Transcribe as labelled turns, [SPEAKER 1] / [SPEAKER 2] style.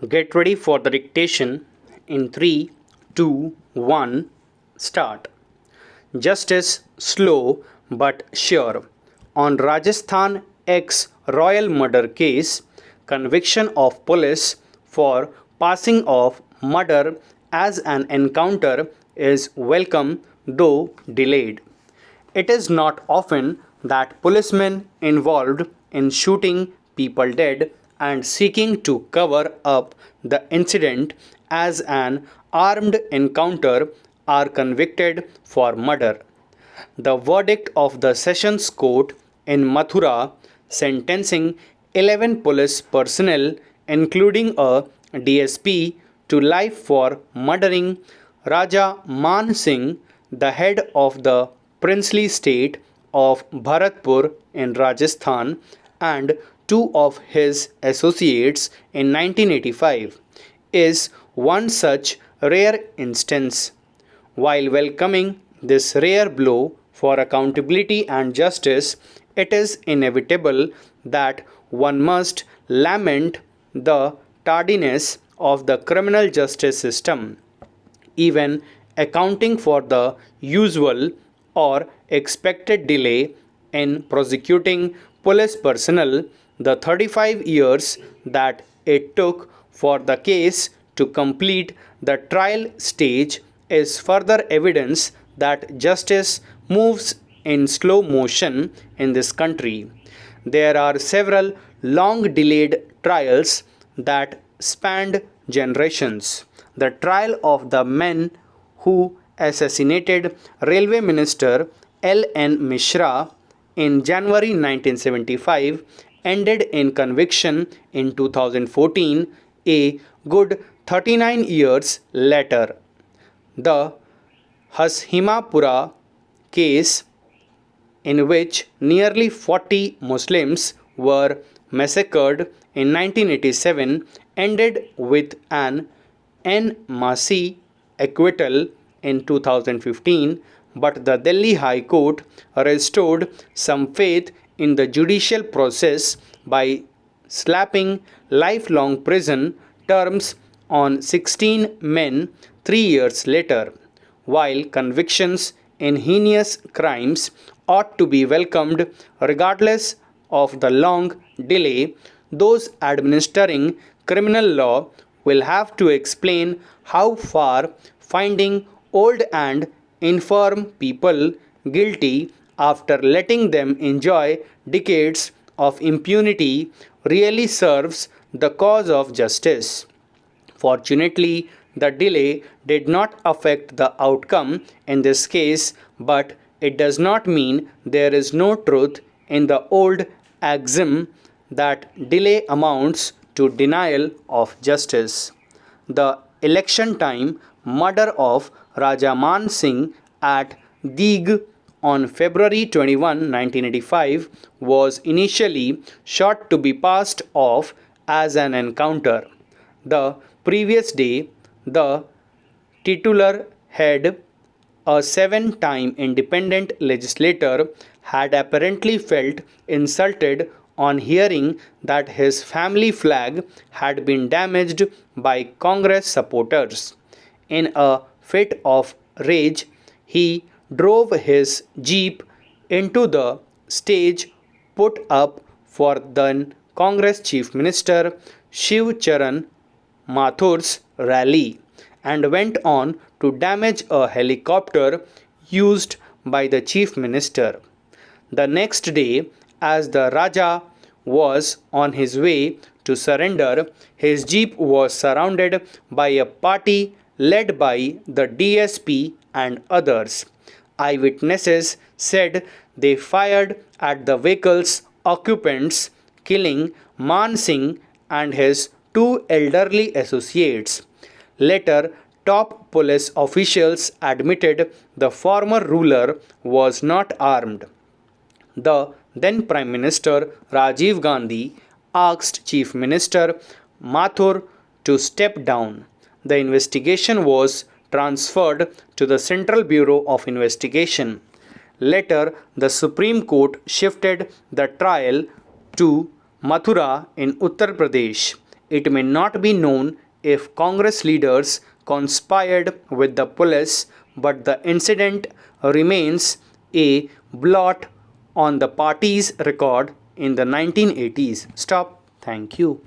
[SPEAKER 1] Get ready for the dictation in 3, 2, 1, start. Justice slow but sure. On Rajasthan ex royal murder case, conviction of police for passing off murder as an encounter is welcome though delayed. It is not often that policemen involved in shooting people dead and seeking to cover up the incident as an armed encounter are convicted for murder. The verdict of the Sessions Court in Mathura sentencing 11 police personnel, including a DSP, to life for murdering Raja Man Singh, the head of the princely state of Bharatpur in Rajasthan, and two of his associates in 1985, is one such rare instance. While welcoming this rare blow for accountability and justice, it is inevitable that one must lament the tardiness of the criminal justice system. Even accounting for the usual or expected delay in prosecuting police personnel, the 35 years that it took for the case to complete the trial stage is further evidence that justice moves in slow motion in this country. There are several long delayed trials that spanned generations. The trial of the men who assassinated Railway Minister L. N. Mishra in January 1975 ended in conviction in 2014, a good 39 years later. The Hashimapura case, in which nearly 40 Muslims were massacred in 1987, ended with an en masse acquittal in 2015, but the Delhi High Court restored some faith in the judicial process by slapping lifelong prison terms on 16 men 3 years later. While convictions in heinous crimes ought to be welcomed regardless of the long delay, those administering criminal law will have to explain how far finding old and infirm people guilty after letting them enjoy decades of impunity really serves the cause of justice. Fortunately, the delay did not affect the outcome in this case, but it does not mean there is no truth in the old axiom that delay amounts to denial of justice. The election time murder of Raja Man Singh at Deeg on February 21, 1985 was initially shot to be passed off as an encounter. The previous day, the titular head, a seven-time independent legislator, had apparently felt insulted on hearing that his family flag had been damaged by Congress supporters. In a fit of rage, he drove his jeep into the stage put up for then Congress Chief Minister Shiv Charan Mathur's rally and went on to damage a helicopter used by the Chief Minister. The next day, as the Raja was on his way to surrender, his jeep was surrounded by a party led by the DSP and others. Eyewitnesses said they fired at the vehicle's occupants, killing Man Singh and his two elderly associates. Later, top police officials admitted the former ruler was not armed. The then Prime Minister Rajiv Gandhi asked Chief Minister Mathur to step down. The investigation was transferred to the Central Bureau of Investigation. Later, the Supreme Court shifted the trial to Mathura in Uttar Pradesh. It may not be known if Congress leaders conspired with the police, but the incident remains a blot on the party's record in the 1980s. Stop. Thank you.